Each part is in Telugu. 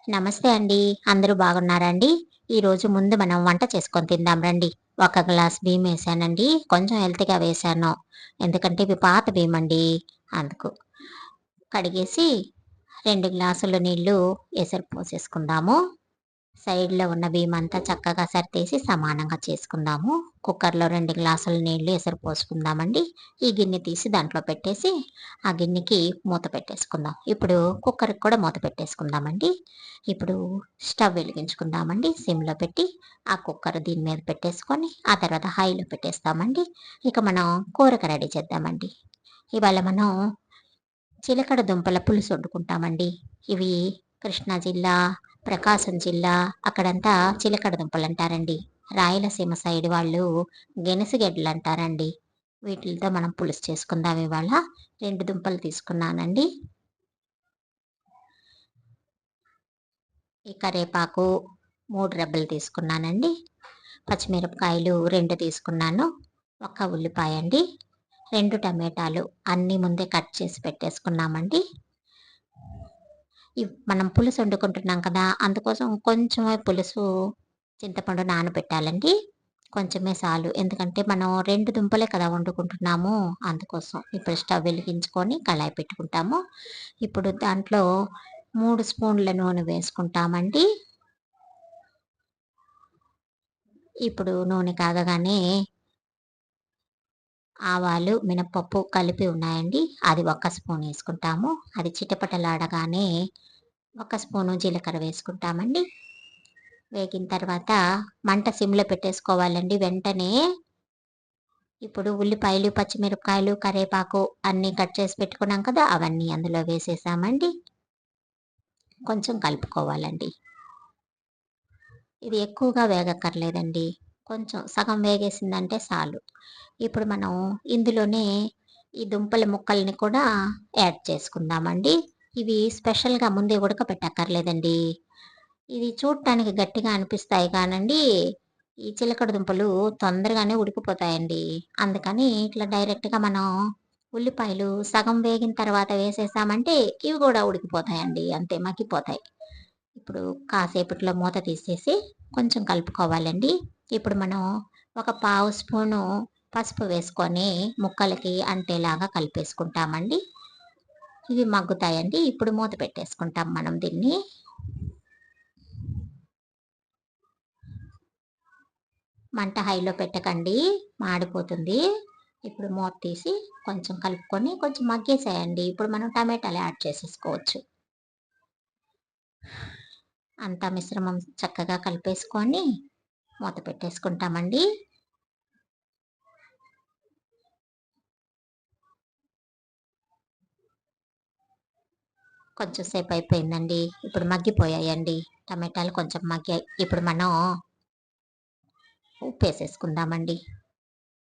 నమస్తే అండి. అందరూ బాగున్నారా అండి? ఈరోజు ముందు మనం వంట చేసుకొని తిందాం రండి. ఒక గ్లాస్ బియ్యమేశానండి. కొంచెం హెల్తీగా వేశాను. ఎందుకంటే ఇవి పాత బియ్యమండి. అందుకు. కడిగేసి 2 గ్లాసుల నీళ్ళు ఎసరు పోసేసుకుందాము. సైడ్‌లో ఉన్న బియ్యమంతా చక్కగా సర్దేసి సమానంగా చేసుకుందాము. కుక్కర్‌లో 2 గ్లాసుల నీళ్ళు ఎసరు పోసుకుందామండి. ఈ గిన్నె తీసి దాంట్లో పెట్టేసి, ఆ గిన్నెకి మూత పెట్టేసుకుందాం. ఇప్పుడు కుక్కర్‌కి కూడా మూత పెట్టేసుకుందామండి. ఇప్పుడు స్టవ్ వెలిగించుకుందామండి. సిమ్‌లో పెట్టి, ఆ కుక్కర్ దీని మీద పెట్టేసుకొని, ఆ తర్వాత హైలో పెట్టేస్తామండి. ఇక మనం కూరకి రెడీ చేద్దామండి. ఇవాళ మనం చిలకడ దుంపల పులుసు వండుకుంటామండి. ఇవి కృష్ణా జిల్లా, ప్రకాశం జిల్లా అక్కడంతా చిలకడ దుంపలంటారండి. రాయలసీమ సైడ్ వాళ్ళు గెనసిగెడ్డలంటారండి. వీటిలతో మనం పులుసు చేసుకుందాం ఇవాళ. 2 దుంపలు తీసుకున్నానండి. ఈ కరేపాకు 3 రెబ్బలు తీసుకున్నానండి. పచ్చిమిరపకాయలు 2 తీసుకున్నాను. ఒక్క ఉల్లిపాయ అండి. 2 టమాటాలు అన్నీ ముందే కట్ చేసి పెట్టేసుకున్నామండి. మనం పులుసు వండుకుంటున్నాం కదా! అందుకోసం కొంచెమే పులుసు చింతపండు నానబెట్టాలండి. కొంచెమే సాలు. ఎందుకంటే మనం 2 దుంపలే కదా వండుకుంటున్నాము. అందుకోసం. ఇప్పుడు స్టవ్ వెలిగించుకొని కళాయి పెట్టుకుంటాము. ఇప్పుడు దాంట్లో 3 స్పూన్ల నూనె వేసుకుంటామండి. ఇప్పుడు నూనె కాగగానే ఆవాలు, మినపప్పు కలిపి ఉన్నాయండి. అది ఒక స్పూన్ ఏసుకుంటాము. అది చిటపటలాడగానే ఒక స్పూను జీలకర్ర వేసుకుంటామండి. వేగిన తర్వాత మంట సిమ్‌లో పెట్టేసుకోవాలండి వెంటనే. ఇప్పుడు ఉల్లిపాయలు, పచ్చిమిరపకాయలు, కరేపాకు అన్నీ కట్ చేసి పెట్టుకున్నాం కదా! అవన్నీ అందులో వేసేసామండి. కొంచెం కలుపుకోవాలండి. ఇది ఎక్కువగా వేగక్కర్లేదండి. కొంచెం సగం వేగేసిందంటే సాలు. ఇప్పుడు మనం ఇందులోనే ఈ దుంపల ముక్కల్ని కూడా యాడ్ చేసుకుందామండి. ఇవి స్పెషల్‌గా ముందే ఉడకపెట్టక్కర్లేదండి. ఇది చూడటానికి గట్టిగా అనిపిస్తాయి కానండి, ఈ చిలకడ దుంపలు తొందరగానే ఉడికిపోతాయండి. అందుకని ఇట్లా డైరెక్ట్‌గా మనం ఉల్లిపాయలు సగం వేగిన తర్వాత వేసేసామంటే ఇవి గూడా ఉడికిపోతాయండి. అంతే మగ్గిపోతాయి. ఇప్పుడు కాసేపట్లో మూత తీసేసి కొంచెం కలుపుకోవాలండి. ఇప్పుడు మనం ఒక పావు స్పూను పసుపు వేసుకొని ముక్కలకి అంటేలాగా కలిపేసుకుంటామండి. ఇవి మగ్గుతాయండి. ఇప్పుడు మూత పెట్టేసుకుంటాం మనం దీన్ని. మంట హైలో పెట్టకండి. మాడిపోతుంది. ఇప్పుడు మూత తీసి కొంచెం కలుపుకొని కొంచెం మగ్గేసేయండి. ఇప్పుడు మనం టమాటాలు యాడ్ చేసేసుకోవచ్చు. అంతా మిశ్రమం చక్కగా కలిపేసుకొని మూత పెట్టేసుకుంటామండి. కొంచెం సేపు అయిపోయిందండి. ఇప్పుడు మగ్గిపోయాయండి. టమాటాలు కొంచెం మగ్గాయి. ఇప్పుడు మనం ఉప్పేసేసుకుందామండి.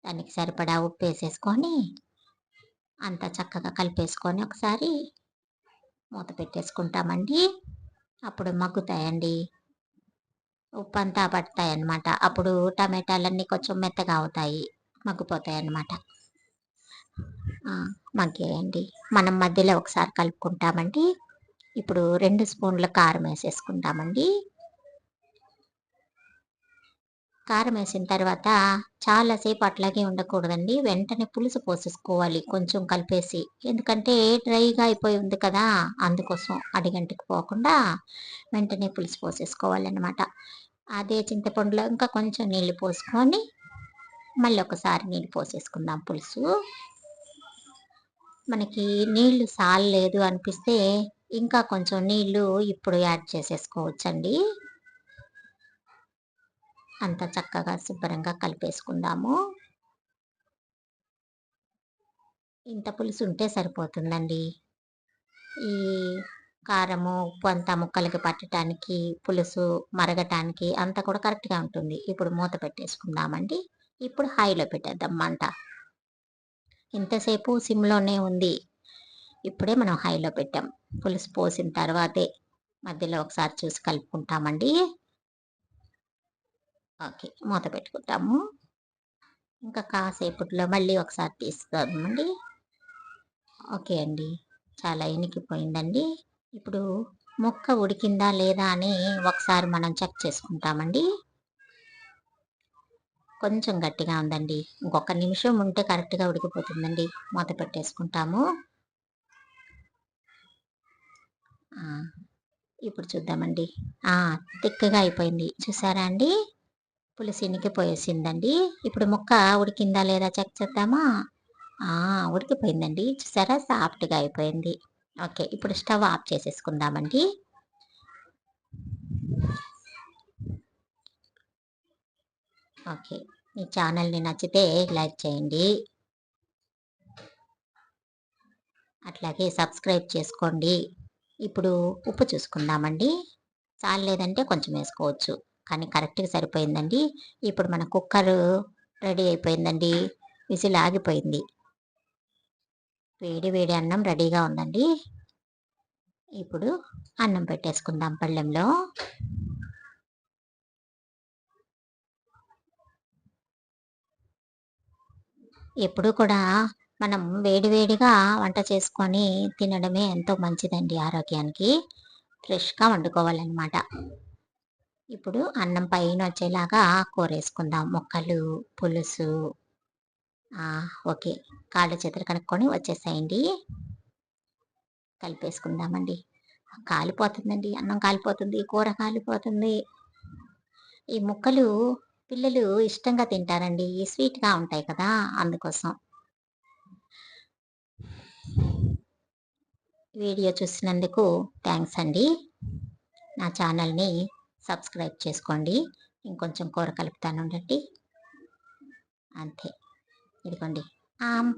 దానికి సరిపడా ఉప్పేసేసుకొని అంతా చక్కగా కలిపేసుకొని ఒకసారి మూత పెట్టేసుకుంటామండి. అప్పుడు మగ్గుతాయండి. ఉప్పంతా పడతాయన్నమాట. అప్పుడు టమాటాలన్నీ కొంచెం మెత్తగా అవుతాయి. మగ్గిపోతాయన్నమాట. ఆ! మగ్గాయండి. మనం మధ్యలో ఒకసారి కలుపుకుంటామండి. ఇప్పుడు 2 స్పూన్ల కారమేసేసుకుంటామండి. కారమేసిన తర్వాత చాలా సేపు అట్లాగే ఉండకూడదండి. వెంటనే పులుసు పోసేసుకోవాలి కొంచెం కలిపేసి. ఎందుకంటే డ్రైగా అయిపోయి ఉంది కదా! అందుకోసం అడుగంటికి పోకుండా వెంటనే పులుసు పోసేసుకోవాలనమాట. అదే చింతపండులో ఇంకా కొంచెం నీళ్లు పోసుకొని మళ్ళీ ఒకసారి నీళ్ళు పోసేసుకుందాం పులుసు. మనకి నీళ్లు సాల్లేదు అనిపిస్తే ఇంకా కొంచెం నీళ్లు ఇప్పుడు యాడ్ చేసేసుకోవచ్చండి. అంతా చక్కగా శుభ్రంగా కలిపేసుకుందాము. ఇంత పులుసుంటే సరిపోతుందండి. ఈ కారము, ఉప్పు అంతా ముక్కలకి పట్టటానికి, పులుసు మరగటానికి అంతా కూడా కరెక్ట్‌గా ఉంటుంది. ఇప్పుడు మూత పెట్టేసుకుందామండి. ఇప్పుడు హైలో పెట్టేద్దాం మంట. ఇంతసేపు సిమ్‌లోనే ఉంది. ఇప్పుడే మనం హైలో పెట్టాం. పులుసు పోసిన తర్వాతే మధ్యలో ఒకసారి చూసి కలుపుకుంటామండి. ఓకే. మూత పెట్టుకుంటాము. ఇంకా కాసేపట్లో మళ్ళీ ఒకసారి తీస్తామండి. ఓకే అండి. చాలా ఇనికిపోయిందండి. ఇప్పుడు ముక్క ఉడికిందా లేదా అని ఒకసారి మనం చెక్ చేసుకుంటామండి. కొంచెం గట్టిగా ఉందండి. ఇంకొక నిమిషం ఉంటే కరెక్ట్‌గా ఉడికిపోతుందండి. మూత పెట్టేసుకుంటాము. ఆ! ఇప్పుడు చూద్దామండి. ఆ! తిక్కగా అయిపోయింది. చూసారా అండి? పులుసు ఇనికిపోయేసిందండి. ఇప్పుడు ముక్క ఉడికిందా లేదా చెక్ చేద్దామా? ఆ! ఉడికిపోయిందండి. చూసారా? సాఫ్ట్‌గా అయిపోయింది. ఓకే. ఇప్పుడు స్టవ్ ఆఫ్ చేసేసుకుందామండి. ఓకే. ఈ ఛానల్‌ని నచ్చితే లైక్ చేయండి. అట్లాగే సబ్స్క్రైబ్ చేసుకోండి. ఇప్పుడు ఉప్పు చూసుకుందామండి. చాల్లేదంటే కొంచెం ఏసుకోవచ్చు. కానీ కరెక్ట్‌గా సరిపోయిందండి. ఇప్పుడు మన కుక్కరు రెడీ అయిపోయిందండి. విజిల్ ఆగిపోయింది. వేడి వేడి అన్నం రెడీగా ఉందండి. ఇప్పుడు అన్నం పెట్టేసుకుందాం పళ్ళెంలో. ఎప్పుడూ కూడా మనం వేడి వేడిగా వంట చేసుకొని తినడమే ఎంతో మంచిదండి ఆరోగ్యానికి. ఫ్రెష్‌గా వండుకోవాలనమాట. ఇప్పుడు అన్నం పైనొచ్చేలాగా కూరేసుకుందాం. ముక్కలు, పులుసు ఓకే. కాళ్ళు చేతులు కడుక్కొని వచ్చేసేయండి. కలిపేసుకుందామండి. కాలిపోతుందండి. అన్నం కాలిపోతుంది. కూర కాలిపోతుంది. ఈ ముక్కలు పిల్లలు ఇష్టంగా తింటారండి. స్వీట్‌గా ఉంటాయి కదా! అందుకోసం. వీడియో చూసినందుకు థాంక్స్ అండి. నా ఛానల్‌ని సబ్స్క్రైబ్ చేసుకోండి. ఇంకొంచెం కూర కలుపుతానుండండి. అంతే. ఇదిగోండి. ఆమ్